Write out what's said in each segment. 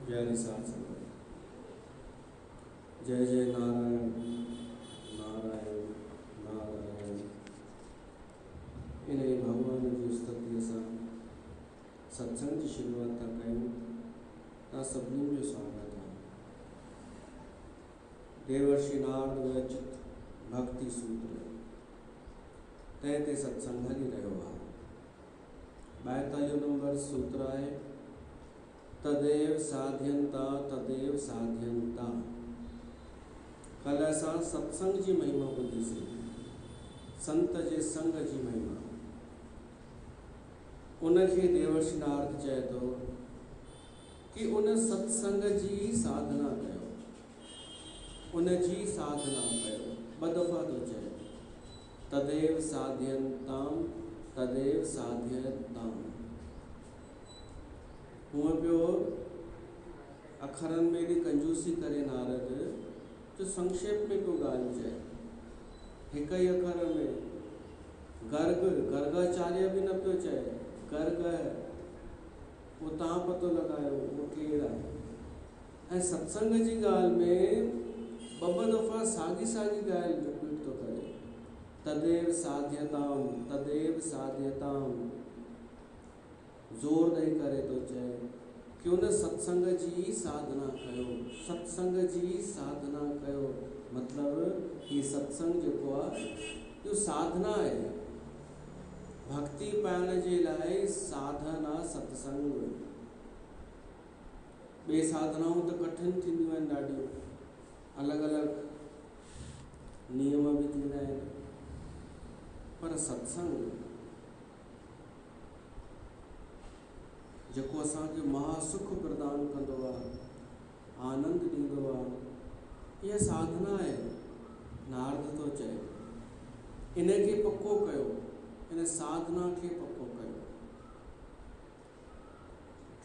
जय निसार जय जय नारायण नारायण नारायण। इन्हें भगवान जी स्तुति सां सत्संग की शुरुआत था कयूं। तव्हां सभिनी जो स्वागत है। देवर्षि नारद विरचित भक्ति सूत्र तंहिं सत्संग हली रहियो आहे। 42 नंबर सूत्र है तदेव साध्यंता तदेव साध्यंता। कल असां सत्संग जी महिमा ॿुधीसीं, संत जे संग जी महिमा। उनखे देवर्षि नारद चए थो कि उन सत्संग जी साधना कयो, उन जी साधना कयो। ॿ दफ़ा थो चए तदेव साध्यंताम तदेव साध्यताम। हुअं पियो अखरनि में भी कंजूसी करे नारद जो संक्षेप में को ॻाल्हि चए। हिक ही अखर में गर्ग गर्गाचार्य भी न पियो चए, गर्ग वो तव्हां पतो लगायो वो केरु आहे। ऐं सत्संग जी ॻाल्हि में ॿ दफ़ा साॻी ॻाल्हि रिपीट थो करे तदेव साध्यताम तदेव साध्यताम। ज़ोर ॾेई करे थो चए कि उन सत्संग जी साधना कयो। सत्संग जी साधना कयो मतलब ही सत्संग जेको आहे इहो साधना आहे। भक्ति पाइण जे लाइ साधन आहे सत्संग। ॿिए साधनाऊं त कठिन थींदियूं आहिनि ॾाढियूं, अलॻि अलॻि नियम बि थींदा आहिनि, पर सत्संग जेको असांखे महासुख प्रदान कंदो आहे, आनंद ॾींदो आहे, इहा साधना आहे। नारद थो चए इन खे पको कयो, इन साधना खे पको कयो।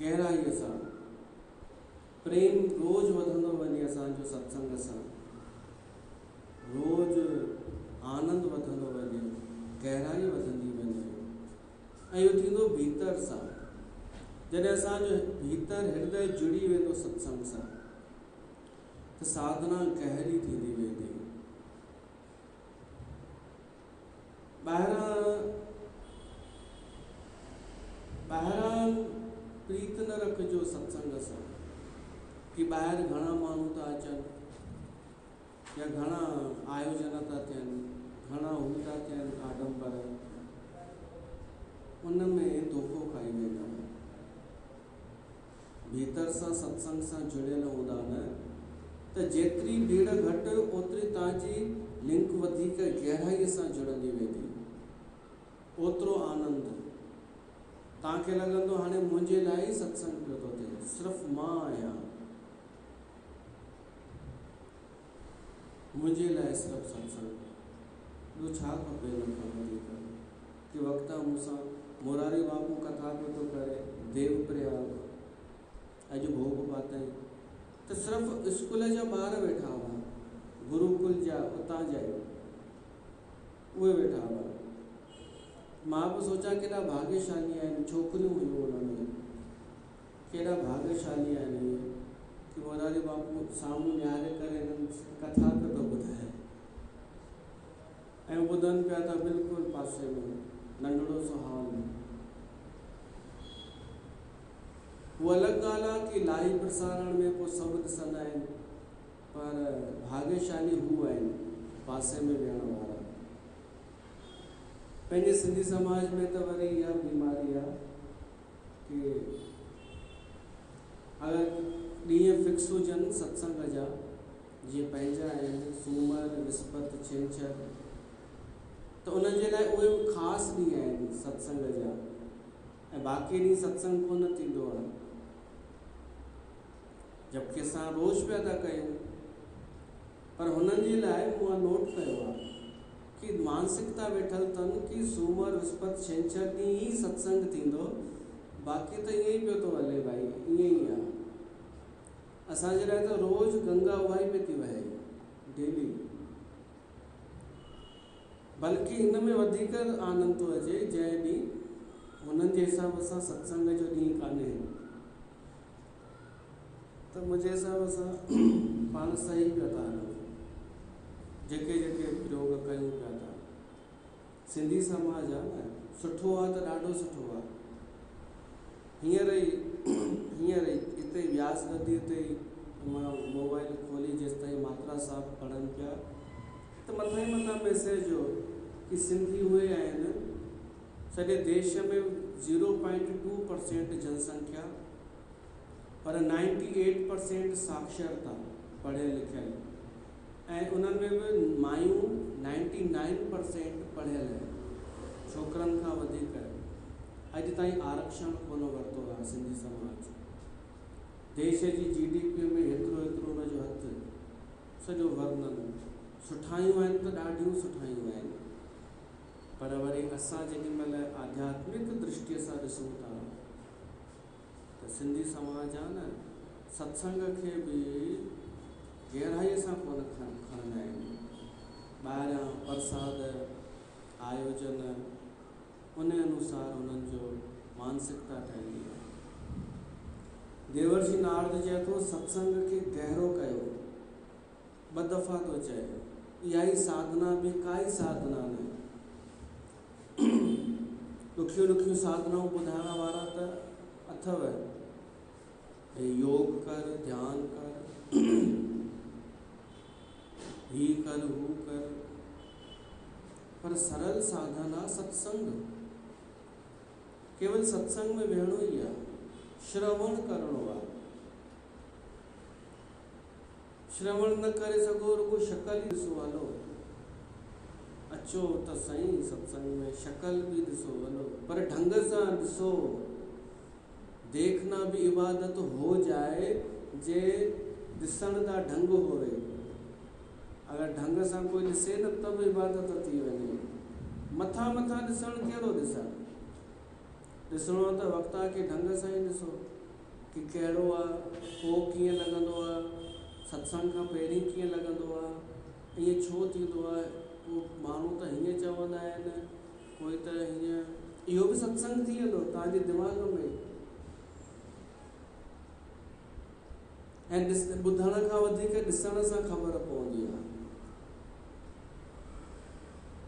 गहराईअ सां प्रेम रोज़ वधंदो वञे असांजो सत्संग सां, रोज़ आनंद वधंदो वञे, गहराई वधंदी वञे, ऐं इहो थींदो भीतर सां। जॾहिं असांजो भीतर हृदय जुड़ी वेंदो सत्संग सां त साधना गहरी थींदी वेंदी। ॿाहिरां प्रीत न रखिजो सत्संग सां कि ॿाहिरि घणा माण्हू था अचनि या घणा आयोजन था थियनि, घणा हू था थियनि आडंबर, उन में धोखो खाई वेंदा। भीतर सां सत्संग सां जुड़ियल हूंदा न त जेतिरी भीड़ घटि ओतिरी तव्हांजी लिंक वधीक गहराईअ सां जुड़ंदी वेंदी, ओतिरो आनंद तव्हांखे लॻंदो हाणे मुंहिंजे लाइ ई सत्संग पियो थो थिए, सिर्फ़ु मां आहियां, मुंहिंजे लाइ सिर्फ़ु सत्संग, ॿियो छा खपे हिन खां वधीक। कि वक़्तु मूंसां मोरारी बाबू कथा पियो थो करे देव प्रयाग, अॼु भोग पातई त सिर्फ़ु स्कूल जा ॿार वेठा हुआ, गुरुकुल जा उतां जा उहे वेठा हुआ। मां बि सोचा केॾा भाग्यशाली आहिनि, छोकिरियूं हुयूं उनमें, केॾा भाग्यशाली आहिनि इहे कि मोरारी बाबू साम्हूं निहारे करे हिननि कथा पियो थो ॿुधाए ऐं ॿुधनि पिया था बिल्कुलु पासे में नंढड़ो सो हॉल। उहा अलॻि ॻाल्हि आहे कि लाइव प्रसारण में पोइ सभु ॾिसंदा आहिनि, पर भाग्यशाली हू आहिनि पासे में वेहण वारा। पंहिंजे सिंधी समाज में त वरी इहा बीमारी आहे कि अगरि ॾींहं फिक्स हुजनि सत्संग जा, जीअं पंहिंजा आहिनि सूमर विस्पति छंछरु, त उन्हनि जे लाइ उहे ख़ासि ॾींहं आहिनि सत्संग जा, ऐं बाक़ी ॾींहुं सत्संग कोन थींदो आहे। जबकि असां रोज़ पिया था कयूं, पर हुननि जे लाइ मूं नोट कयो आहे कि मानसिकता वेठल अथनि कि सूमर विस्पति छंछरु ॾींहुं ई सत्संग थींदो, बाक़ी त ईअं ई पियो थो हले भाई, ईअं ई आहे। असांजे लाइ त रोज़ गंगा उहा ई पई थी वहे डेली, बल्कि हिन में वधीक आनंद थो अचे जंहिं ॾींहुं हुननि जे हिसाब सां सत्संग जो ॾींहुं कान्हे। त मुंहिंजे हिसाब सां पाण सही पिया था हलूं, जेके प्रयोग कयूं पिया था। सिंधी समाज आहे न, सुठो आहे त ॾाढो सुठो आहे। हींअर ई हिते व्यास नदीअ ते मां मोबाइल खोली जेसि ताईं मात्रा साहब पढ़नि पिया त मथां ई मथां मैसेज हो कि सिंधी उहे आहिनि सॼे देश में 0.2% जनसंख्या, पर 98% साक्षरता पढ़ियल लिखियल, ऐं उन्हनि में बि मायूं 99% पढ़ियल आहिनि, छोकिरनि खां वधीक। अॼु ताईं आरक्षण कोन वरितो आहे सिंधी समाज। देश जी GDP में हेतिरो हुनजो हथु, सॼो वर्णन, सुठायूं आहिनि त ॾाढियूं सुठायूं आहिनि, पर वरी असां जेॾी महिल आध्यात्मिक दृष्टिअ सां ॾिसूं था त सिंधी समाज आहे न, सत्संग खे बि गहराईअ सां कोन खणंदा आहिनि। ॿाहिरां प्रसाद आयोजन उन अनुसार उन्हनि जो मानसिकता ठहंदी आहे। देवर्षि नारद चए थो सत्संग खे गहरो कयो, 2 दफ़ा थो चए, इहा ई साधना बि काई साधना न। ॾुखियूं साधनाऊं ॿुधाइण वारा त अथव, योग कर, ध्यान कर, ही कर, हू कर, पर सरल साधना सत्संग। केवल सत्संग में वेहणो ही आहे, श्रवण करणो आहे। श्रवण न करे सघो, रुगो शक्ल ही ॾिसो हलो। अचो त सही सत्संग में, शक्ल भी ॾिसो हलो, पर ढंग सां ॾिसो। देखना भी इबादत हो जाए जे ॾिसण दा ढंग होवे। अगर ढंग सां कोई ॾिसे न त बि इबादत थी वञे। मथा मथा ॾिसण कहिड़ो ॾिसण? ॾिसणो त वक्ता खे ढंग सां ई ॾिसो कि कहिड़ो आहे, पोइ कीअं लॻंदो आहे, सत्संग खां पहिरीं कीअं लॻंदो आहे, ईअं छो थींदो आहे। पोइ माण्हू त हीअं चवंदा आहिनि, कोई त हीअं, इहो बि सत्संग थी वेंदो तव्हांजे दिमाग़ में। ऐं ॿुधण खां वधीक ॾिसण सां ख़बर पवंदी आहे।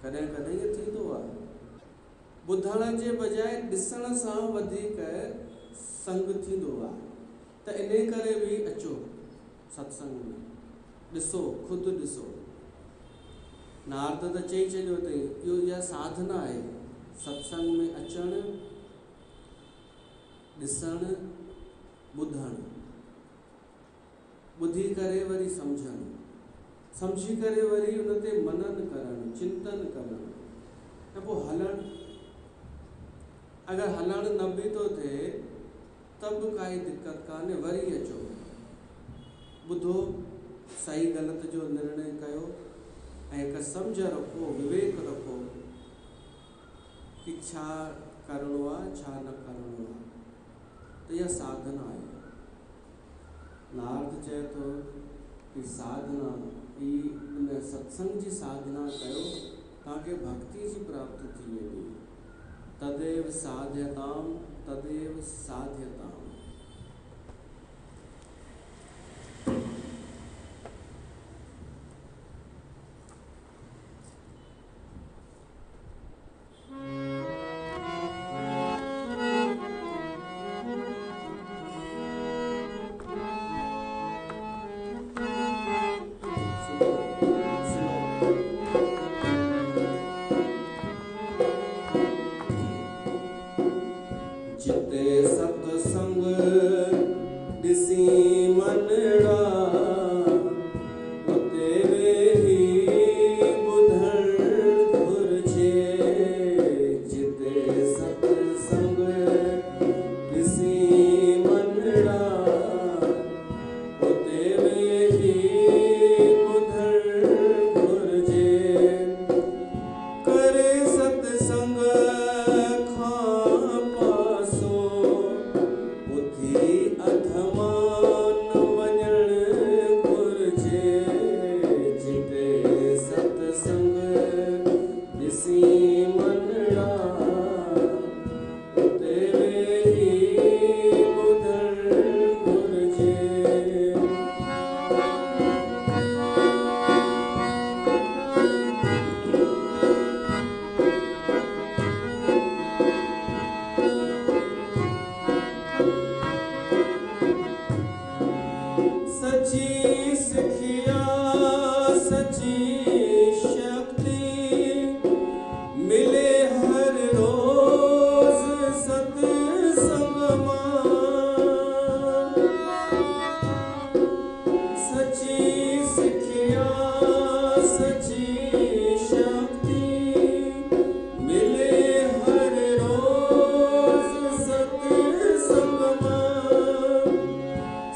कॾहिं कॾहिं इहो थींदो आहे, ॿुधण जे बजाए ॾिसण सां वधीक संग थींदो आहे। त इन करे बि अचो सत्संग में, ॾिसो, ख़ुदि ॾिसो। नारद त चई छॾियो अथई, इहा साधना आहे, सत्संग में अचणु, ॾिसणु, ॿुधणु, ॿुधी करे वरी सम्झणु, सम्झी करे वरी उन ते मनन करणु, चिंतन करणु, ऐं पोइ हलणु। अगरि हलणु न बि थो थिए त बि काई दिक़त कान्हे, वरी अचो, ॿुधो, सही ग़लति जो निर्णय कयो ऐं हिकु सम्झ रखो, विवेक रखो कि छा करिणो आहे, छा न करिणो आहे। त इहा साधना आहे। नारद चए थो कि साधना ही, इन सत्संग जी साधना कयो, तव्हांखे भक्ति जी प्राप्ति थी वेंदी। तदेव साध्यताम, तदेव साध्यताम।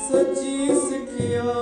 सच्ची सिखिया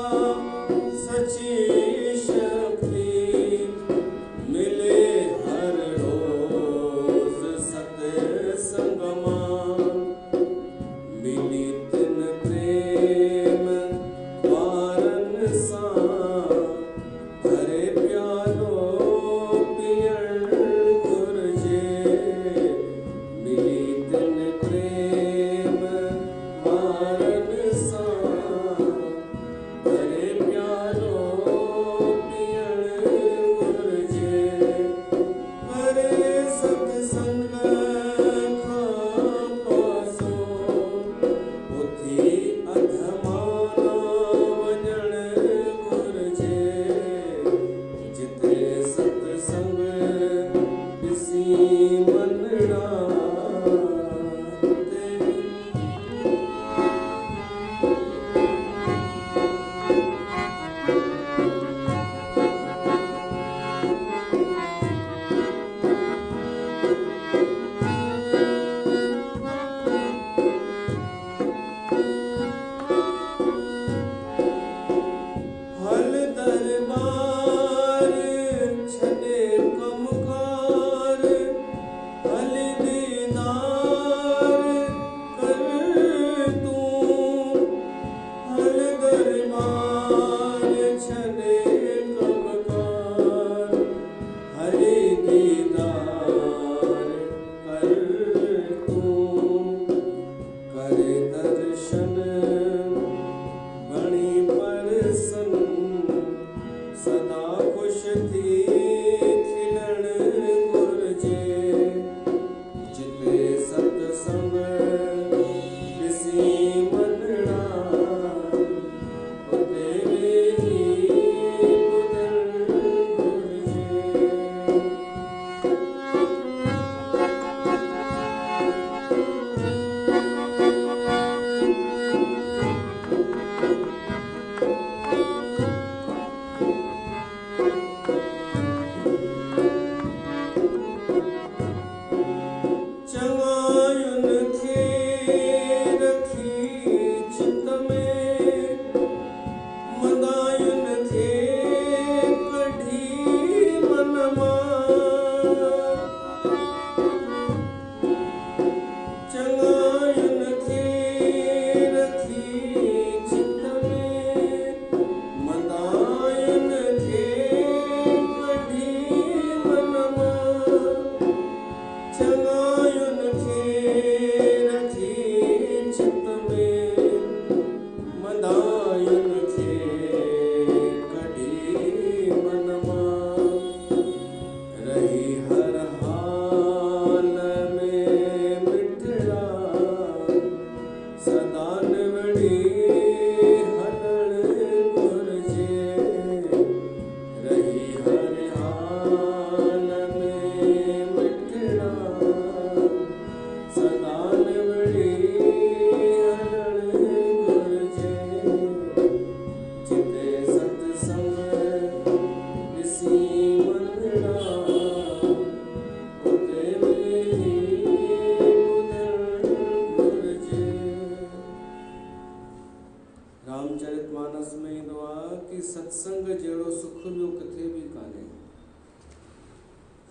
रामचरितमानस में ईंदो आहे कि सत्संग जहिड़ो सुख ॿियो किथे बि कान्हे।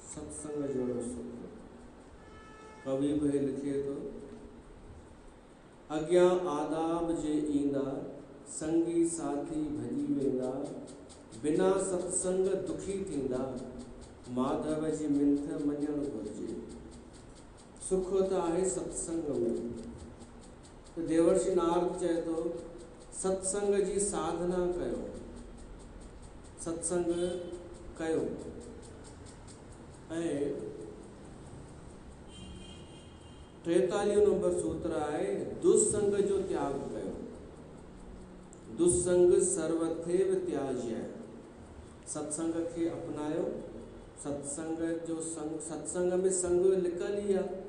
सत्संग जहिड़ो सुख। कवि बि लिखे थो, अॻियां आदाब जे ईंदा संगी साथी भॼी वेंदा, बिना सत्संग दुखी थींदा, माधव जी मिंथ मञणु घुरिजे। सुख त आहे सत्संग में। तो देवर्षि नारद चए थो सत्संग जी साधना कयो, सत्संग कयो। ऐं 43 नंबर सूत्र आहे, दुस्संग जो त्याग कयो। दुस्संग सर्वथैव त्याज्य। सत्संग खे अपनायो। सत्संग जो संग, सत्संग में संग लिकल ई आहे,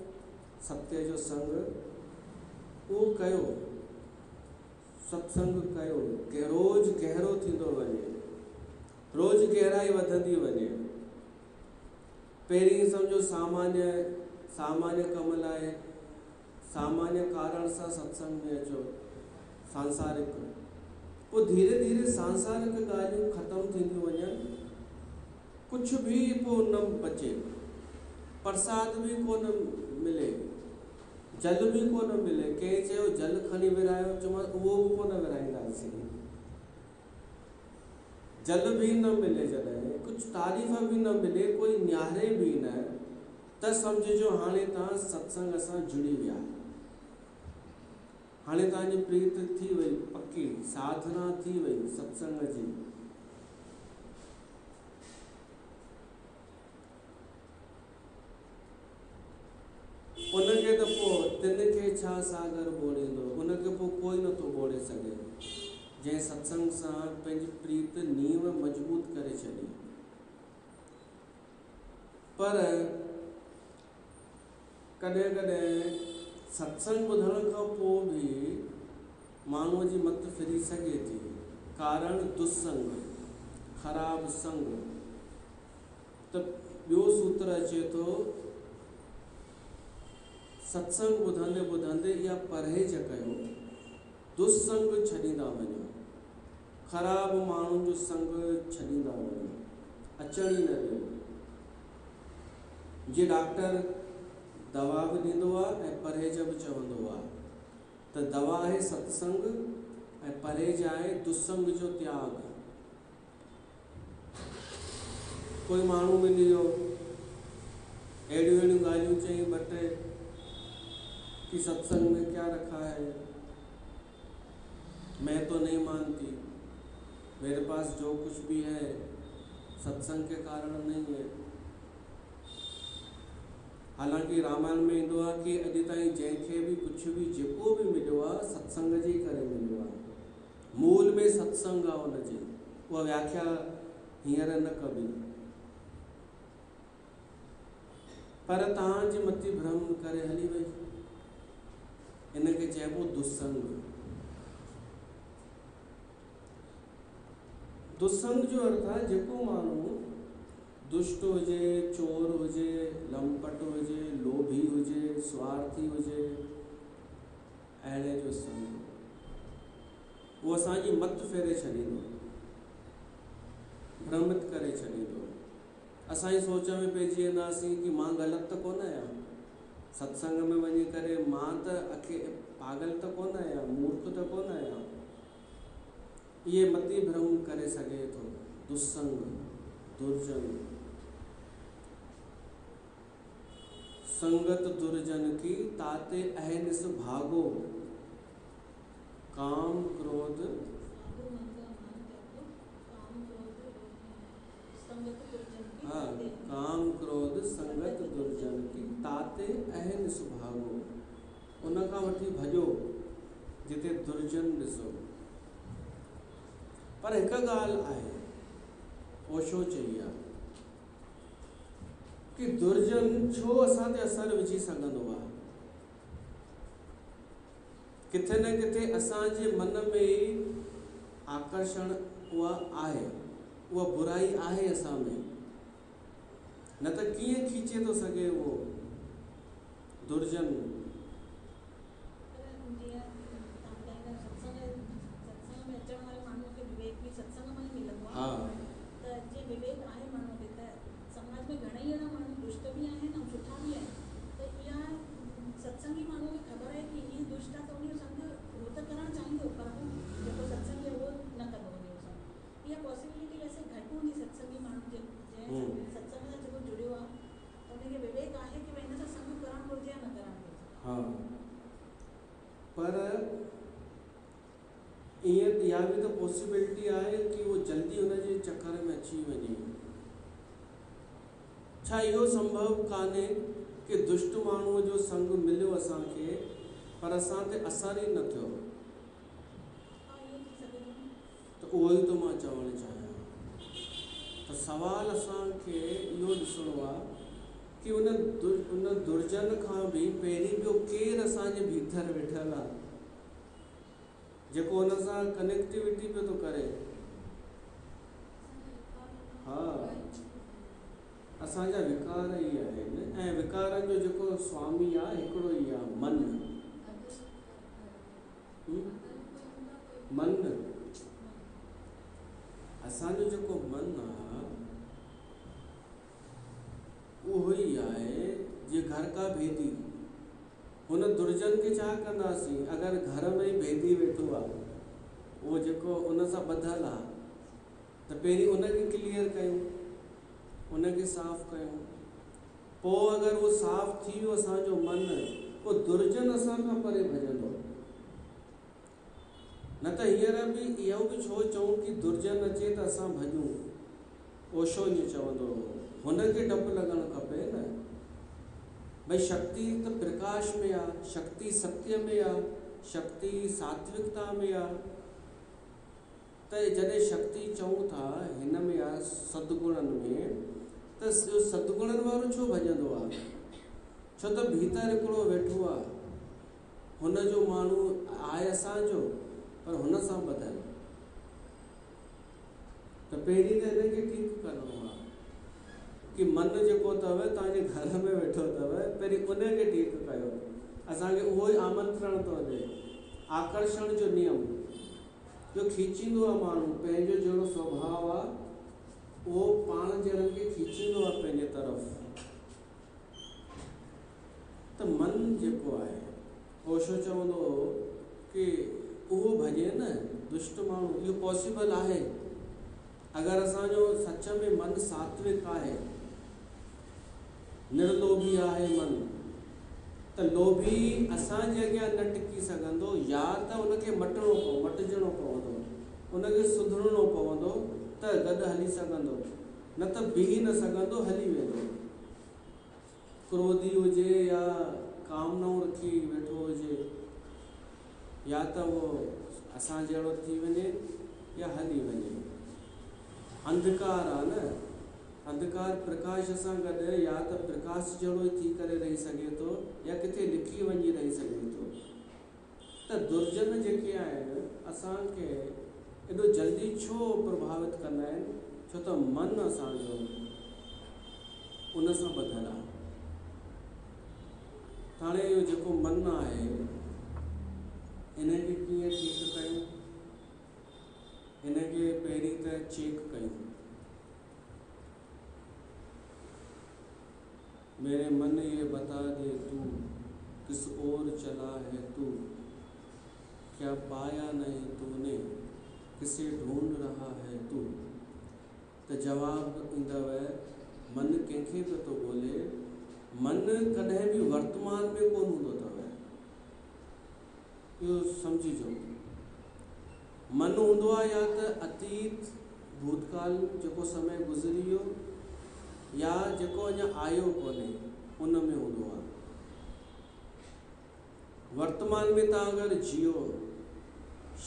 सत्य जो संग उहो कयो। सत्संग कयो कि रोज़ गहरो थींदो वञे, रोज़ गहराई वधंदी वञे। पहिरीं सम्झो सामान्य कम लाइ सामान्य कारण सां सत्संग में अचो, सांसारिक। पोइ धीरे धीरे सांसारिक ॻाल्हियूं ख़तमु थींदियूं वञनि, कुछ भी पोइ न बचे, प्रसाद भी कोन मिले, जल भी कोन मिले। कंहिं चयो जल खणी विरायो, चयोमांसि उहो बि कोन विराईंदासीं। जल भी न मिले, जॾहिं कुछ तारीफ़ भी न मिले, कोई निहारे भी न, त सम्झिजो हाणे तव्हां सत्संग सां जुड़ी विया। हाणे तव्हांजी प्रीत थी वई पक्की, साधना थी वई सत्संग जी। उनखे त पोइ तिन खे छा सागर ॿोड़ींदो, उनखे पोइ कोई नथो ॿोड़े सघे, जंहिं सत्संग सां पंहिंजी प्रीत नींव मजबूत करे छॾी। पर कॾहिं कॾहिं सत्संग ॿुधण खां पोइ बि माण्हूअ जी मत फिरी सघे थी। कारण दुस्संग, ख़राब संग। त ॿियो सूत्र अचे थो, सत्संग ॿुधंदे ॿुधंदे इहा परहेज कयो, दुस्संग छॾींदा वञो, ख़राब माण्हुनि जो संग छॾींदा वञो, अचण ई न ॾियो। जीअं डॉक्टर दवा बि ॾींदो आहे ऐं परहेज बि चवंदो आहे, त दवा आहे सत्संग ऐं परहेज आहे दुस्संग जो त्याग। कोई माण्हू मिली वियो, अहिड़ियूं ॻाल्हियूं चई ॿ टे कि सत्संग में क्या रखा है, मैं तो नहीं मानती, मेरे पास जो कुछ भी है सत्संग के कारण नहीं है। हालांकि रामायण में ईंदो आहे कि अॼु ताईं जंहिंखे बि कुझु बि जेको बि मिलियो आहे सत्संग जे करे मिलियो आहे। मूल में सत्संग आहे हुनजी, उहा व्याख्या हींअर न कबी। पर तव्हांजी मति भ्रम करे हली वई, इनके चइबो दुस्संग। दुस्संग जो अर्थ आहे जेको माण्हू दुष्ट हुजे, चोर हुजे, लंपट हुजे, लोभी हुजे, स्वार्थी हुजे, अहिड़े जो संग उहो असांजी मत फेरे छॾींदो, भ्रमित करे छॾींदो। असांजी सोच में पइजी वेंदासीं कि मां ग़लति त कोन आहियां, सत्संग में वञी करे मां त पागल त कोन आहियां, मूर्ख त कोन आहियां। इहे मति भ्रम करे सघे थो दुस्संग, दुर्जन। संगत दुर्जन की ताते अहनिस भागो, काम क्रोध हाँ, काम क्रोध संगत दुर्जन की ताते अहनिस भागो। उनखां वठी भॼो जिते दुर्जन ॾिसो। पर हिकु ॻाल्हि आहे, ओशो चई आहे कि दुर्जन छो असां ते असर विझी सघंदो आहे। किथे न किथे असांजे मन में आकर्षण उहा आहे, उहा बुराई आहे असां में, न त कीअं खींचे थो सघे उहो दुर्जन। ईअं इहा बि त पॉसिबिलिटी आहे कि उहो जल्दी हुनजे चक्कर में अची वञे। छा इहो संभव कान्हे कि दुष्ट माण्हूअ जो संग मिलियो असांखे पर असां ते असर ई न थियो? त उहो ई तो मां चवणु चाहियां। त सवाल असांखे इहो ॾिसणो आहे कि उन दुर्जन खां बि पहिरीं ॿियो केरु असांजे भीतर वेठल आहे जेको हुन सां कनेक्टिविटी पियो थो करे। हा, असांजा विकार ई आहिनि ऐं विकारनि जो जेको स्वामी आहे हिकिड़ो ई आहे, मन। मन, असांजो जेको मन आहे उहो ई आहे जीअं घर का भेदी। हुन दुर्जन खे छा कंदासीं अगरि घर में ई भेदी वेठो आहे, उहो जेको उन सां ॿधल आहे, त पहिरीं उनखे क्लियर कयूं, उनखे साफ़ कयूं। पोइ अगरि उहो साफ़ थी वियो असांजो मन, पोइ दुर्जन असां खां परे भॼंदो। न त हींअर बि इहो बि छो चऊं कि दुर्जन अचे त असां भॼूं। ओशो ईअं चवंदो हो, हुनखे डपु लॻणु खपे न। भई शक्ति त प्रकाश में आहे, शक्ति सत्य में आहे, शक्ति सात्विकता में आहे। त जॾहिं शक्ति चऊं था हिन में आहे सद्गुणनि में, त सद्गुणनि वारो छो भॼंदो आहे? छो त भीतर हिकिड़ो वेठो आहे, हुनजो माण्हू आहे असांजो पर हुन सां ॿधल। त पहिरीं त हिनखे ठीकु करिणो आहे कि मन जेको अथव तव्हांजे घर में वेठो अथव, पहिरीं उनखे ठीकु कयो। असांखे उहो ई आमंत्रण थो ॾे, आकर्षण जो नियम जो खीचींदो आहे माण्हू। पंहिंजो जहिड़ो स्वभाव आहे उहो पाण जहिड़नि खे खीचींदो आहे पंहिंजे तरफ़। त मन जेको आहे, ओशो चवंदो हो कि उहो भॼे न, दुष्ट माण्हू। इहो पॉसिबल आहे अगरि असांजो सच में मन सात्विक आहे, निर्लोभी आहे मन, त लोभी असांजे अॻियां न टिकी सघंदो। या त उनखे मटिजणो पवंदो, उनखे सुधरणो पवंदो त गॾु हली सघंदो, न त बीह न सघंदो, हली वेंदो। क्रोधी हुजे या कामनाऊं रखी वेठो हुजे, या त उहो असां जहिड़ो थी वञे या हली वञे। अंधकार आहे न, अंधकार प्रकाश सां गॾु या त प्रकाश जहिड़ो ई थी करे रही सघे थो या किथे लिखी वञी रही सघे थो। त दुर्जन जेके आहिनि असांखे एॾो जल्दी छो प्रभावित कंदा आहिनि? छो त मन असांजो उन सां ॿधल आहे। हाणे इहो जेको मन आहे हिनखे कीअं ठीकु कयूं? हिनखे पहिरीं त चेक कयूं। मेरे मन ये बता दे तू किस ओर चला है तू, क्या पाया नहीं तूने किसे ढूंढ रहा है तू। त जवाब ईंदव मन कंहिंखे पियो थो ॻोल्हे। मन कॾहिं बि वर्तमान में कोन हूंदो अथव, इहो सम्झिजो। मन हूंदो आहे या त अतीत भूतकाल जेको समय गुज़री वियो, या जेको अञा आयो कोन्हे उन में हूंदो आहे। वर्तमान में तव्हां अगरि जियो,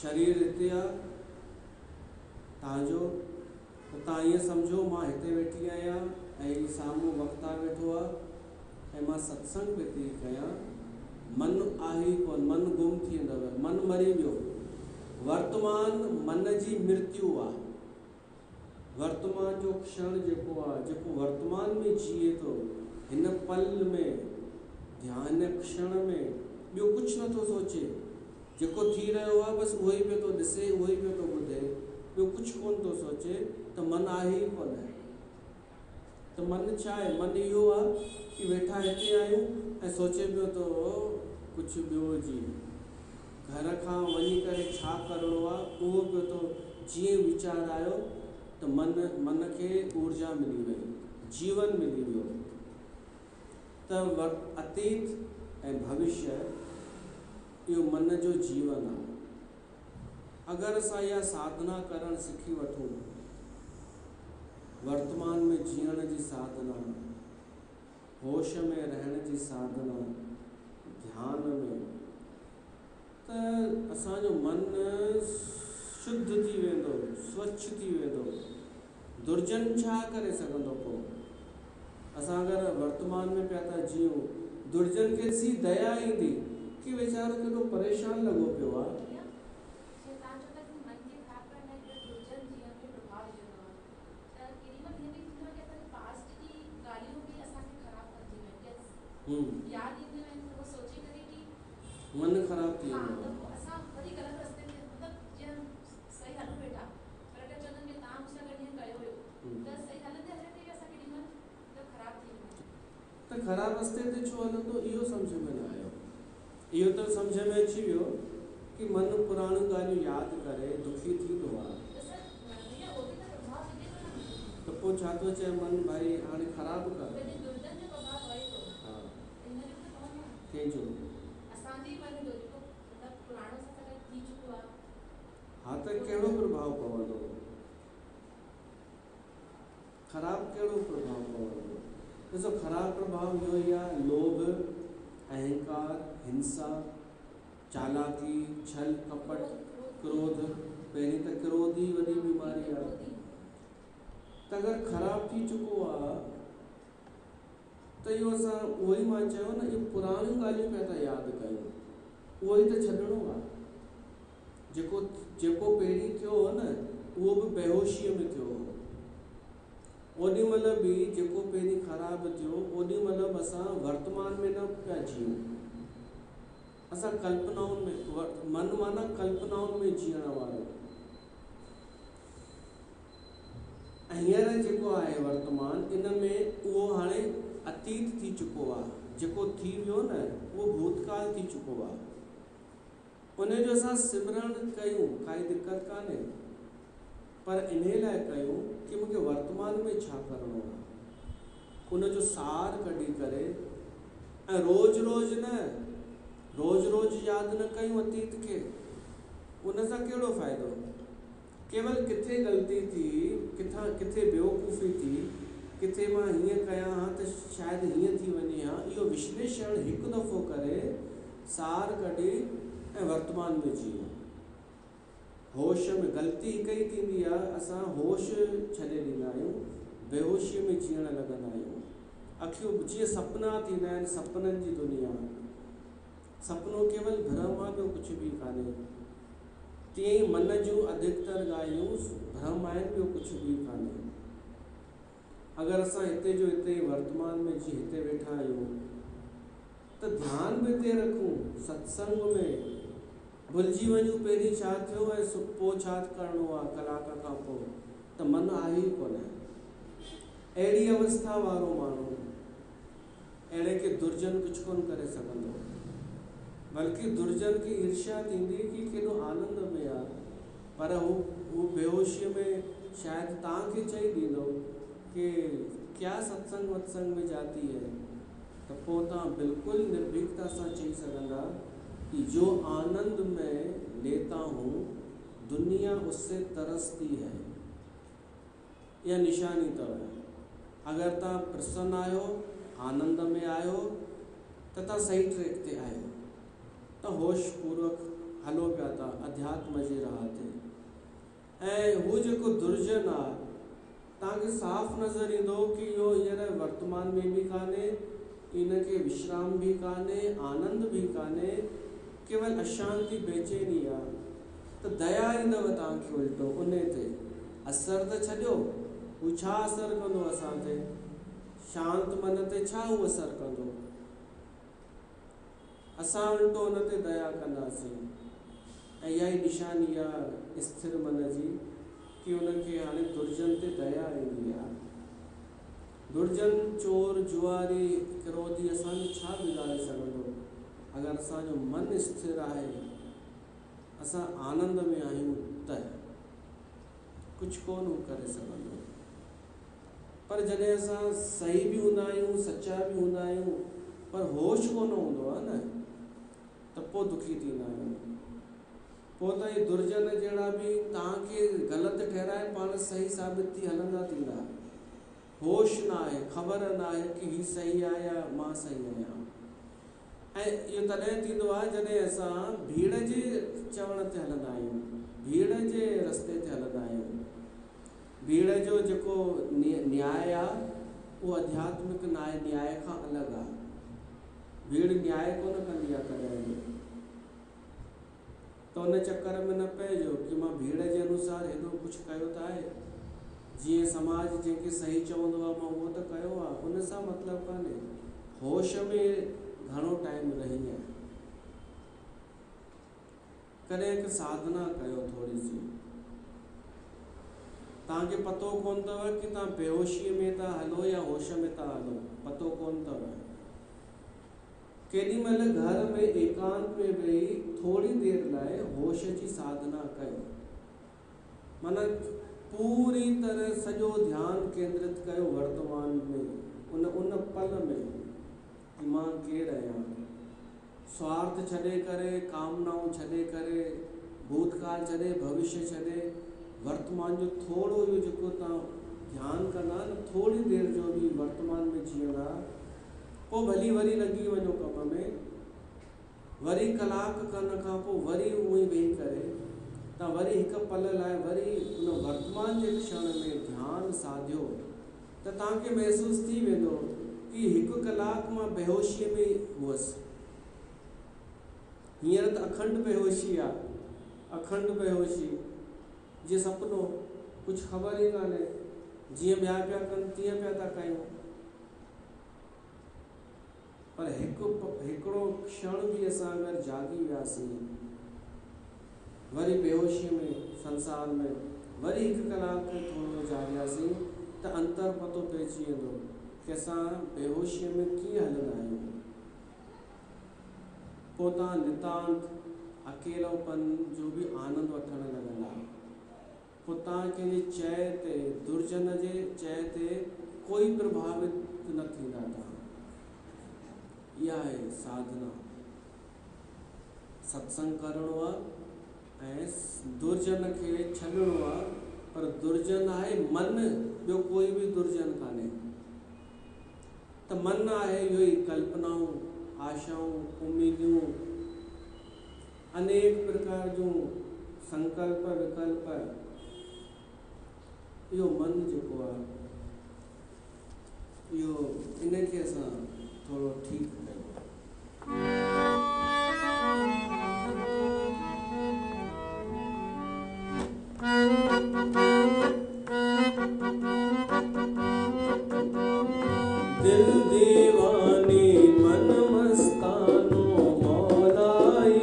शरीर हिते आहे तव्हांजो, त तव्हां ईअं सम्झो मां हिते वेठी आहियां ऐं साम्हूं वक्ता वेठो आहे ऐं मां सत्संग पे थी कयां। मन आहे ई कोन, मन गुम थी वेंदव, मन मरी वियो। वर्तमान मन जी मृत्यु आहे। वर्तमान जो क्षण जेको आहे, जेको वर्तमान में जिए थो, हिन पल में, ध्यान क्षण में ॿियो कुझु नथो सोचे। जेको थी रहियो आहे बसि उहो ई पियो थो ॾिसे, उहो ई पियो थो ॿुधे, ॿियो कुझु कोन थो सोचे। त मन आहे ई कोन। त मन छा आहे? मन इहो आहे कि वेठा हिते आहियूं ऐं सोचे पियो थो कुझु ॿियो जी, घर खां वञी करे छा करिणो आहे उहो पियो थो। जीअं वीचार आयो त मन खे ऊर्जा मिली वई, जीवन मिली वियो। त अतीत ऐं भविष्य इहो मन जो जीवन आहे। अगर असां इहा साधना करणु सिखी वठूं, वर्तमान में जीअण जी साधना, होश में रहण जी साधना, ध्यान में, त असांजो मन शुद्ध थी वेंदो, स्वच्छ थी वेंदो। दुर्जन छा करे सघंदो पोइ? असां अगरि वर्तमान में पिया था जीऊं, दुर्जन खे सी दया ईंदी कि वीचारो केॾो परेशान लॻो पियो आहे। मन ख़राब थी वेंदो। त ख़राब रस्ते ते छो हलंदो, इहो सम्झ में न आयो। इहो त सम्झ में अची वियो कि मन पुराणियूं ॻाल्हियूं यादि करे दुखी थींदो आहे। त पोइ छा थो चए मन, भाई हाणे ख़राब कर। हा, कंहिंजो? हा, त कहिड़ो प्रभाव पवंदो? ख़राब कहिड़ो प्रभाव पवंदो? ॾिसो, ख़राब प्रभाव इहो ई आहे, लोभ, अहंकार, हिंसा, चालाकी, छल कपट, क्रोध। पहिरीं त क्रोध ई वॾी बीमारी आहे। त अगरि ख़राब थी चुको आहे त इहो असां उहो ई मां चयो न, इहो पुराणियूं ॻाल्हियूं पिया था यादि कयूं, उहो ई त छॾिणो आहे। जेको पहिरीं थियो हो न, उहो बि बेहोशीअ में थियो हो। ओॾी महिल बि जेको पहिरीं ख़राबु थियो, ओॾी महिल बि असां वर्तमान में न पिया जीऊं, असां कल्पनाउनि में, मन माना कल्पनाउनि में जीअण वारो। हींअर जेको आहे वर्तमान, इन में उहो हाणे अतीत थी चुको आहे। जेको थी वियो न, उहो भूतकाल थी चुको आहे। उन जो असां सिमरण कयूं, काई दिक़त कान्हे, पर इन लाइ कयूं कि मूंखे वर्तमान में छा करिणो आहे, उन जो सार कढी करे। ऐं रोज़ रोज़ न, रोज़ रोज़ यादि न कयूं अतीत खे, उन सां कहिड़ो फ़ाइदो? केवल किथे ग़लती थी, किथे बेवकूफ़ी थी, किथे मां हीअं कयां हा त शायदि हीअं थी वञे हा, इहो विश्लेषण हिकु दफ़ो करे, सार कढी ऐं वर्तमान में जीऊं। होश में ग़लती हिकु ई थींदी आहे, असां होश छॾे ॾींदा आहियूं, बेहोशीअ में जीअण लॻंदा आहियूं। अखियूं जीअं सपना थींदा आहिनि, सपननि जी दुनिया, सपनो केवल भ्रम आहे, ॿियो कुझु बि कान्हे। तीअं ई मन जूं अधिकतर ॻाल्हियूं भ्रम आहिनि, ॿियो कुझु बि कान्हे। अगरि असां हिते जो हिते वर्तमान में जीअं हिते वेठा आहियूं, त ध्यानु बि हिते रखूं, सत्संग में भुलिजी वञूं पहिरीं छा थियो ऐं पोइ छा करिणो आहे कलाक खां पोइ, त मन आहे ई कोन। अहिड़ी अवस्था वारो माण्हू, अहिड़े खे दुर्जन कुझु कोन करे सघंदो, बल्कि दुर्जन खे ईर्ष्या थींदी कि केॾो आनंद में आहे, पर हू बेहोशीअ में शायदि तव्हांखे चई ॾींदो कि क्या सत्संग वत्संग में जाती है, त पोइ तव्हां बिल्कुलु निर्भीकता सां चई सघंदा कि जो आनंद में लेता हूँ दुनिया उससे तरसती है। यह निशानी अथव। अगरि तव्हां प्रसन्न आहियो, आनंद में आहियो, त तव्हां सही ट्रैक ते आहियो, त होश पूर्वक हलो पिया था अध्यात्म जे राह ते। ऐं हू जेको दुर्जन आहे, तव्हांखे साफ़ नज़र ईंदो कि इहो हींअर वर्तमान में बि कान्हे, इनखे विश्राम भी कान्हे, आनंद भी कान्हे, केवल अशांति बेचैनी आहे। त दया ईंदव तव्हांखे उल्टो उन ते। असर त छॾियो, हू छा असर कंदो असां ते? शांत मन ते छा हू असर कंदो? असां उल्टो उन ते दया कंदासीं। ऐं इहा ई निशानी आहे स्थिर मन जी कि उनखे हाणे दुर्जन ते दया ईंदी आहे। दुर्जन, चोर, जुआरी, क्रोधी असांजो छा बिगाड़े सघंदो? अगरि असांजो मन स्थिर आहे, असां आनंद में आहियूं, त कुझु कोन करे सघंदो। पर जॾहिं असां सही बि हूंदा आहियूं, सचा बि हूंदा आहियूं, पर होश कोन हूंदो आहे न, त पोइ दुखी थींदा आहियूं। पोइ त इहे दुर्जन जहिड़ा बि तव्हांखे ग़लति ठहिराए पाण सही साबित थी हलंदा थींदा। होश न आहे, ख़बर न आहे कि हीउ सही आहे या मां सही आहियां। ऐं इहो तॾहिं थींदो आहे जॾहिं असां भीड़ जे चवण ते हलंदा आहियूं, भीड़ जे रस्ते ते हलंदा आहियूं। भीड़ जो जेको न्याय आहे उहो आध्यात्मिक न्याय खां अलॻि आहे। भीड़ न्याय कोन कंदी आहे कॾहिं बि। त उन चकर में न पइजो कि मां भीड़ जे अनुसार हेॾो कुझु कयो त आहे, जीअं समाज जंहिंखे सही चवंदो आहे मां उहो त कयो आहे, उन सां मतिलबु कान्हे। होश में घणो टाइम रही आहे। कॾहिं हिकु साधना कयो थोरी सी, तव्हांखे पतो कोन अथव कि तव्हां बेहोशीअ में था हलो या होश में था हलो, पतो कोन अथव। केॾी महिल घर में एकांत में वेही थोरी देरि लाइ होश जी साधना कयो, माना पूरी तरह सॼो ध्यानु केंद्रित कयो वर्तमान में, उन पल में कि मां केरु आहियां। स्वार्थ छॾे करे, कामनाऊं छॾे करे, भूतकाल छॾे, भविष्य छॾे, वर्तमान जो थोरो इहो जेको तव्हां ध्यानु कंदा न, थोरी देरि जो बि वर्तमान में जीअंदा, पोइ भली वरी लॻी वञो कम में, वरी कलाक खन खां पोइ वरी उहो ई वेही करे तव्हां वरी हिकु पल लाइ वरी उन वर्तमान जे क्षण में ध्यानु साधियो त तव्हांखे महसूसु थी वेंदो कि हिकु कलाक मां बेहोशीअ में हुअसि। हींअर त अखंड बेहोशी आहे, अखंड बेहोशी, जीअं सपनो, कुझु ख़बर ई कान्हे, जीअं ॿिया पिया कनि तीअं पिया था कयूं। पर हिकिड़ो क्षण बि असां अगरि जागी वियासीं, वरी बेहोशीअ में संसार में वरी हिकु कलाक थोरो जाॻियासीं, त अंतर पतो पइजी वेंदो कि असां बेहोशीअ में कीअं हलंदा आहियूं। पोइ तव्हां नितांत अकेलोपन जो बि आनंद वठणु लॻंदा। पोइ तव्हां कंहिंजे चए ते, दुर्जन जे चए ते कोई प्रभावित न थींदा तव्हां। इहा आहे साधना। सत्संग करणो आहे ऐं दुर्जन खे छॾिणो आहे, पर दुर्जन आहे मन, ॿियो कोई बि दुर्जन कान्हे। त मन आहे इहो ई कल्पनाऊं, आशाऊं, उम्मीदियूं, अनेक प्रकार जूं संकल्प विकल्प, इहो मन जेको आहे इहो इनखे असां थोरो ठीकु कयूं। दिल दीवानी मन मस्तानो मौलाई,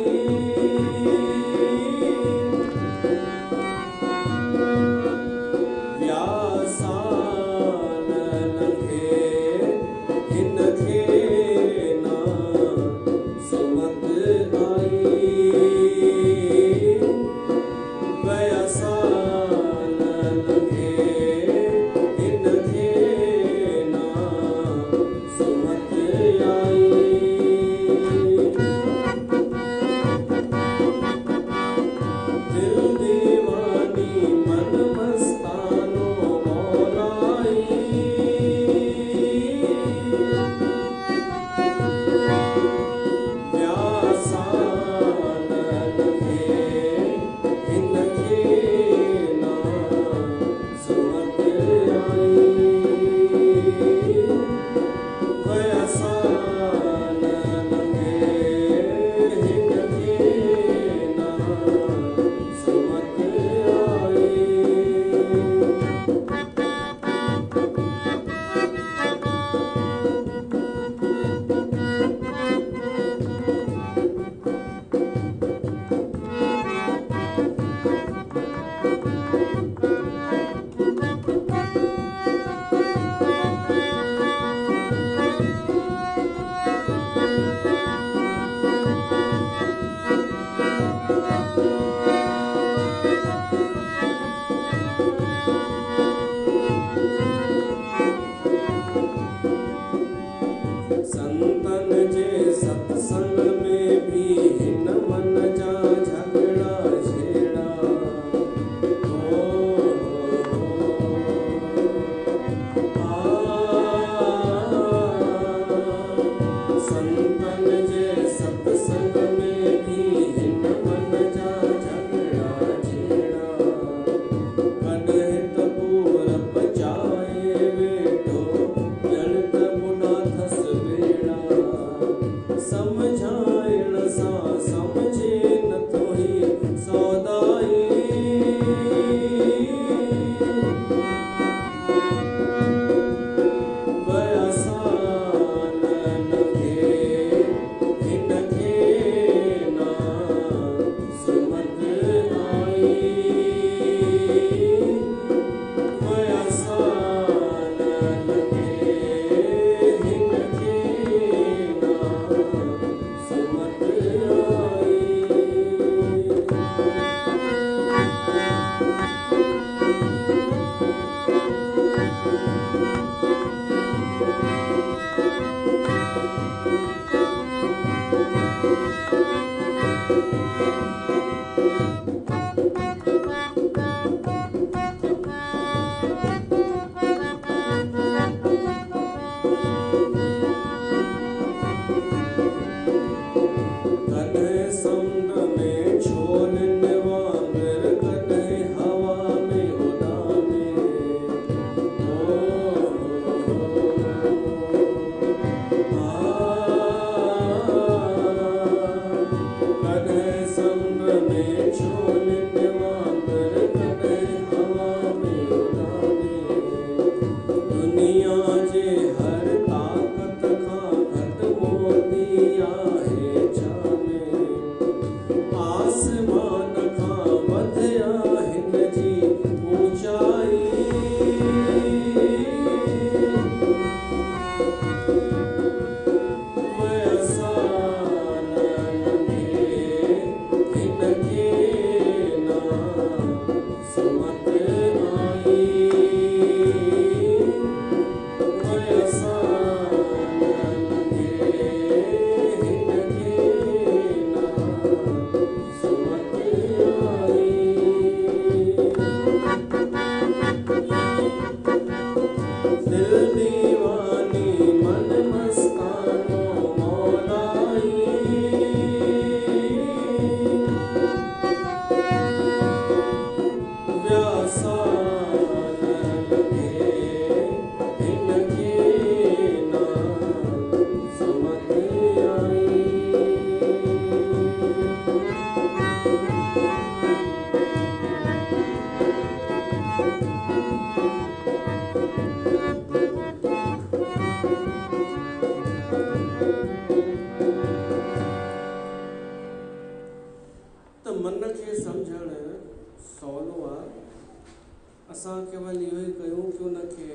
असां केवल इहो ई कयूं कि उनखे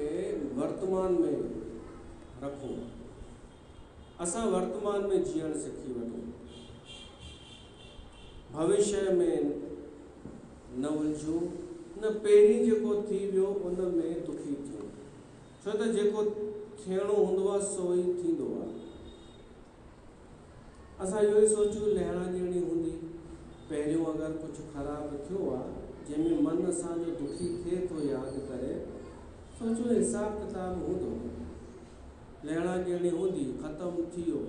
वर्तमान में रखूं, असां वर्तमान में जीअण सिखी वठूं, भविष्य में न उलझूं, न पहिरीं जेको थी वियो उन में दुखी थियूं, छो त जेको थियणो हूंदो आहे सो ई थींदो आहे। असां इहो ई सोचूं लहणा ॾियणी हूंदी, पहिरियों अगरि कुझु ख़राबु थियो आहे जंहिंमें मन असांजो दुखी थिए थो यादि करे, सोचो हिसाब किताब हूंदो, लहणा ॾियणी हूंदी, ख़तमु थी वियो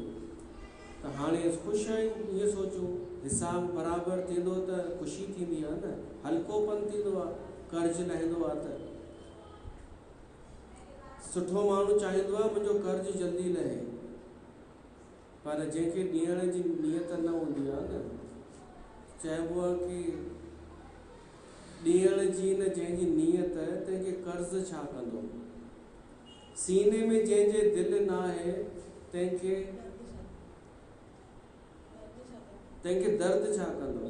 त हाणे ख़ुशि आहियूं, ईअं सोचूं हिसाब बराबरि थींदो त ख़ुशी थींदी आहे न, हल्कोपन थींदो आहे, कर्ज़ लहंदो आहे त सुठो माण्हू चाहींदो आहे मुंहिंजो कर्ज़ जल्दी लहे, पर जंहिंखे ॾियण जी नियत न हूंदी आहे न, चइबो आहे कि ॾियण जी न जंहिंजी नियत तंहिंखे कर्ज़ छा कंदो, सीने में जंहिंजे दिलि न आहे तंहिंखे दर्द छा कंदो,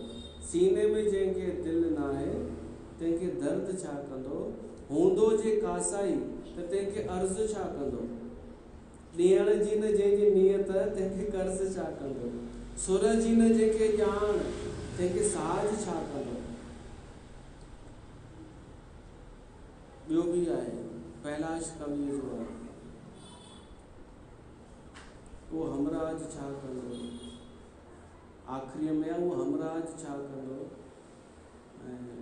सीने में जंहिंखे दिलि न आहे तंहिंखे दर्द छा कंदो, हूंदो जे कासाई त तंहिंखे अर्ज़ छा कंदो, ॾियण जी न जंहिंजी नियत तंहिंखे कर्ज़ छा कंदो, सुर जी न जंहिंखे ॼाण तंहिंखे साज़ छा कंदो। ॿियो बि आहे, कैलाश कविअ जो आहे, उहो हमराज छा कंदो, आख़िरीअ में उहो हमराज छा कंदो, ऐं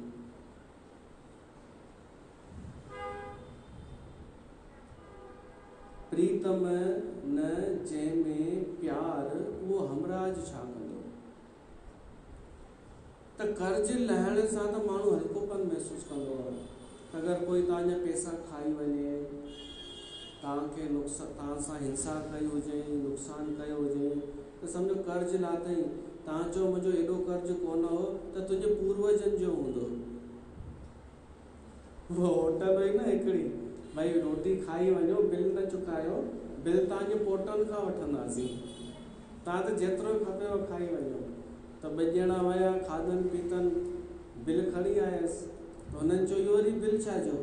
प्रीतम न जंहिंमें प्यार उहो हमराज छा कंदो। त कर्ज़ लहण सां त माण्हू हल्कोपन महसूसु कंदो आहे। अगरि कोई तव्हांजा पैसा खाई वञे, तव्हांखे तव्हां सां हिंसा कई हुजे, नुक़सानु कयो हुजे, त सम्झो कर्ज़ लाथई, तव्हां चओ मुंहिंजो एॾो कर्ज़ कोन हो त तुंहिंजे पूर्वजनि जो हूंदो। उहो होटल हुई न हिकिड़ी, भई रोटी खाई वञो, बिल न चुकायो, बिल तव्हांजे पोटनि खां वठंदासीं, तव्हां त जेतिरो खपेव खाई वञो। त 2 ॼणा विया, खाधनि पीतनि, बिल खणी आयसि, त हुननि चयो इहो वरी बिल छा जो,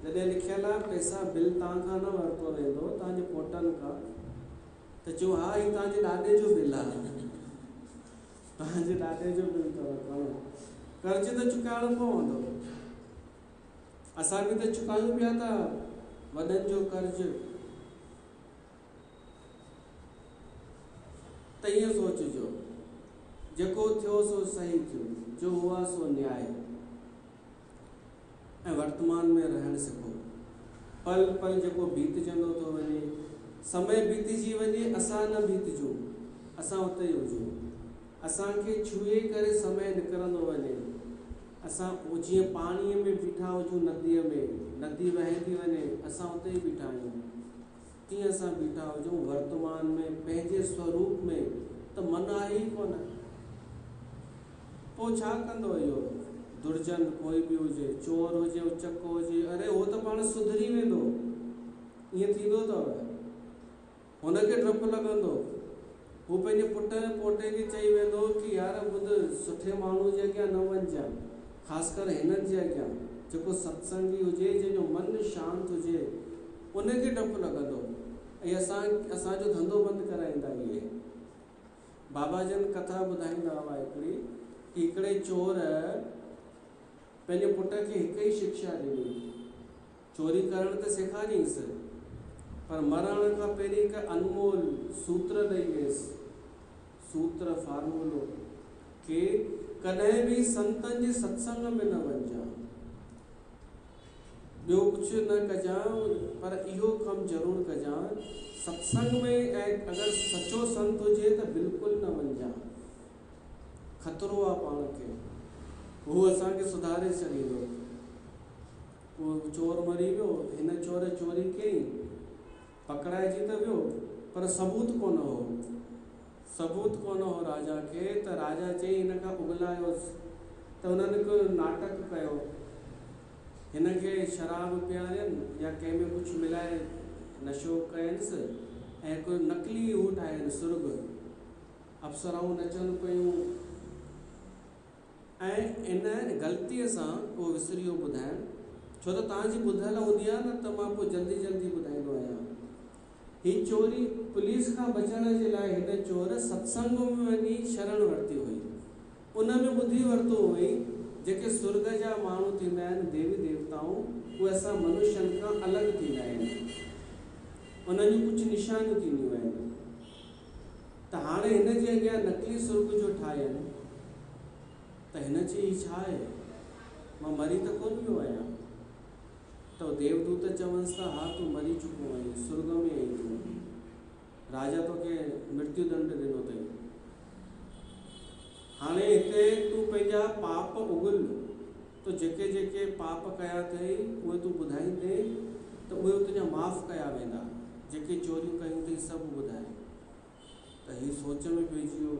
जॾहिं लिखियलु आहे पैसा बिल तव्हां खां न वरितो वेंदो, तव्हांजे पोटनि खां, त चयो हा ही तव्हांजे ॾाॾे जो बिल आहे, तव्हांजे ॾाॾे जो बिल अथव, कर्ज़ त चुकाइणो पवंदो, असां बि त चुकायूं पिया था वॾनि जो कर्ज़। त ईअं सोचिजो, जेको थियो सो सही थियो, जो हुआ सो न्याय, ऐं वर्तमान में रहणु सिखो। पल पल जेको बीतजंदो थो वञे, समय बीतजी वञे, असां न बीतजूं, असां उते ई हुजूं, असांखे छुए करे समय निकिरंदो वञे, असां जीअं पाणीअ में बीठा हुजूं, नदीअ में, नदी वहंदी वञे, असां उते ई बीठा आहियूं, तीअं असां बीठा हुजूं वर्तमान में, पंहिंजे स्वरूप में, त मन आहे ई कोन। पोइ छा कंदो इहो दुर्जन कोई बि हुजे, चोर हुजे, उचक हुजे, अरे उहो त पाण सुधरी वेंदो, ईअं थींदो अथव, हुनखे डपु लॻंदो, हू पंहिंजे पुट पोटे खे चई वेंदो कि यार ॿुध, सुठे माण्हू जे अॻियां न वञजांइ, ख़ासि करे हिननि जे अॻियां, जेको सत्संगी हुजे, जंहिंजो मन शांति हुजे, उनखे डपु लॻंदो, ऐं असांजो धंधो बंदि कराईंदा इहे। बाबा जन कथा ॿुधाईंदा हुआ हिकिड़ी, कि हिकिड़े चोर पंहिंजे पुट खे हिकु ई शिक्षा ॾिनी, चोरी करणु त सेखारियसि, पर मरण खां पहिरीं हिकु अनमोल सूत्र ॾेई वियसि, सूत्र फार्मूलो, कि कॾहिं बि संतनि जे सत्संग में न वञजांइ, ॿियो कुझु न कजांइ, पर इहो कमु ज़रूरु कजांइ, सत्संग में ऐं अगरि सचो संत हुजे त बिल्कुलु न वञजांइ, ख़तरो आहे पाण खे, उहो असांखे सुधारे छॾींदो। उहो चोर मरी वियो, हिन चोर चोरी कई, पकड़ाइजी त वियो, पर सबूत कोन हो, राजा खे, त राजा चई हिन खां उगलायोसि, त हुननि हिकु नाटक कयो, हिन खे शराब पीआरियनि या कंहिं में कुझु मिलाए नशो कयनिसि, ऐं हिकु नकली हू ठाहिनि सुर्ग, अप्सराऊं नचनि पियूं, ऐं इन ग़लतीअ सां उहो विसरियो ॿुधाइनि छो त तव्हांजी ॿुधल हूंदी आहे न, त मां पोइ जल्दी जल्दी ॿुधाईंदो आहियां। ही चोरी पुलिस खां बचण जे लाइ हिन चोर सत्संग में वञी शरण वरिती हुई। उन में ॿुधी वरितो हुई जेके स्वर्ग जा माण्हू थींदा आहिनि, देवी देवताऊं, उहे असां मनुष्यनि खां अलॻि थींदा आहिनि, उन्हनि जूं कुझु निशानियूं थींदियूं आहिनि। त हाणे हिन जे अॻियां नकली स्वर्ग जो ठाहिनि, त हिन जी छा आहे? मां मरी त कोन वियो आहियां। तो देवदूत चवंसि था, हा तूं मरी चुको आहीं, स्वर्ग में आई तूं, राजा तोखे मृत्यु दंड ॾिनो अथई। हाणे हिते तूं पंहिंजा पाप उगल, तो जेके जेके पाप कया अथई उहे तूं ॿुधाईंदे त उहे तुंहिंजा माफ़ कया वेंदा। जेके चोरियूं कयूं अथई सभु ॿुधाए। त हीउ सोच में पइजी वियो,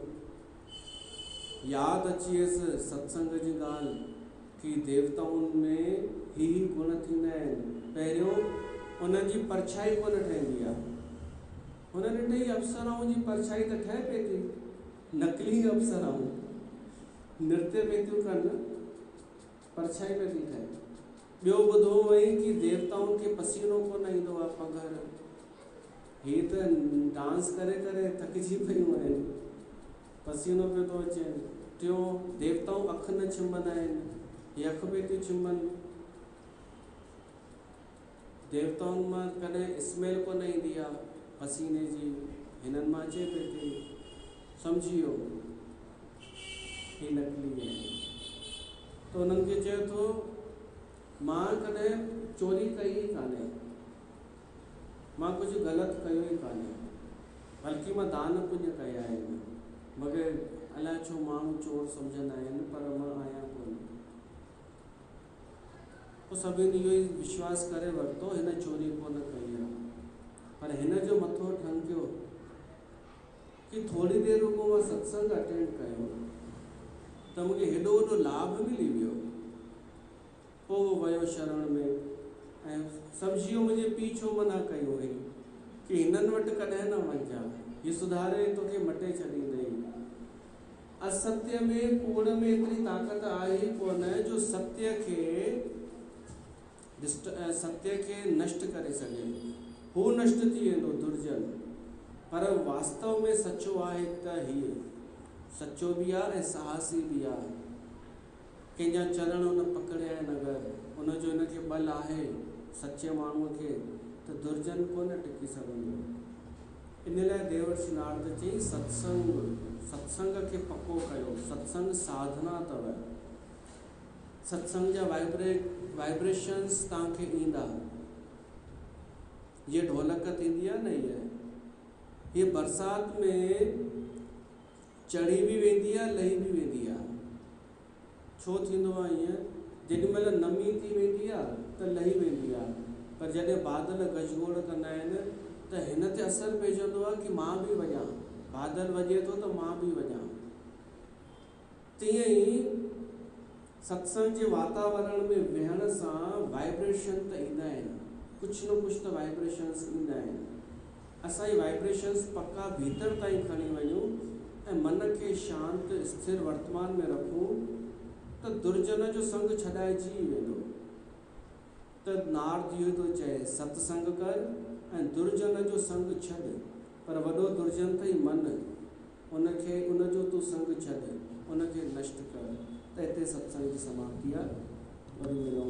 यादि अची वियसि सत्संग जी ॻाल्हि कि देवताउनि में ही गुण थींदा आहिनि। पहिरियों उन्हनि जी परछाई कोन ठहंदी आहे। हुन ॾिठई अप्सराउनि जी परछाई त ठहे पई थी, नकली अप्सराऊं नृत्य में थियूं कनि, परछाई में थी ठहे। ॿियो ॿुधो वई कि देवताउनि खे पसीनो कोन ईंदो आहे पघर, हे त डांस करे करे थकिजी पियूं आहिनि, पसीनो पियो थो अचे। टियों, देवताऊं अखि न छिंबंदा आहिनि, हे अखि पे थियूं छिंबनि। देवताउनि मां कॾहिं स्मेल कोन ईंदी आहे पसीने जी, हिननि मां अचे पई थी। सम्झी वियो ही नकली आहे। तो उन्हनि खे चए थो, मां कॾहिं चोरी कई ई कान्हे, मां कुझु ग़लति कयो ई कान्हे, बल्कि मां दान पुण्य कया आहिनि। मूंखे अलाए छो माण्हू चोर सम्झंदा आहिनि, पर मां आहियां कोन। पोइ सभिनी इहो ई विश्वास करे वरितो, हिन चोरी कोन कई आहे। पर हिन जो मथो ठंकियो कि थोरी देरि रुॻो मां सत्संग अटेंड कयो त मूंखे हेॾो वॾो लाभ मिली वियो। पोइ उहो वियो शरण में ऐं सम्झी वियो मुंहिंजे पीउ छो मना कयो हुई कि हिननि वटि कॾहिं न वञिजां, हीउ सुधारे तोखे मटे छॾींदई। असत्य में, कूड़ में एतिरी ताक़त आहे ई कोन जो सत्य खे नष्ट करे सघे। हू नष्ट थी वेंदो दुर्जन, पर वास्तव में सचो आहे त हीउ सचो बि आहे ऐं साहसी बि आहे। कंहिंजा चरण हुन पकड़िया आहिनि, अगरि हुनजो हिनखे बल आहे सचे माण्हूअ खे, त दुर्जन कोन टिकी सघंदो। इन लाइ देवर्षि नारद चई सत्संग खे पको कयो। सत्संग साधना अथव। सत्संग जा वाइब्रेशन्स तव्हांखे ईंदा। ये ढोलक थींदी आहे न, ये बरसाति में चढ़ी बि वेंदी आहे, लही बि वेंदी आहे। छो थींदो आहे ईअं? जेॾी महिल नमी थी वेंदी आहे त लही वेंदी आहे, पर जॾहिं बादल गजगोड़ कंदा आहिनि त हिन ते असरु पइजंदो आहे कि मां बि वञां, बादल वॼे थो त मां बि वञां। तीअं ई सत्संग जे वातावरण में विहण सां वाइब्रेशन त ईंदा आहिनि, कुझु न कुझु त वाइब्रेशन्स ईंदा आहिनि। असांजी वाइब्रेशन्स पक्का भीतर ताईं खणी वञूं ऐं मन खे शांत स्थिर वर्तमान में रखूं त दुर्जन जो संग छॾाइजी वेंदो। त नारद इहो थो चए, सत्संग कर ऐं दुर्जन जो संग छॾ। पर वॾो दुर्जन अथई मन, उनजो तूं संग छॾ, उनखे नष्ट कर। त हिते सत्संग जी समाप्ति आहे। वरी मिलूं।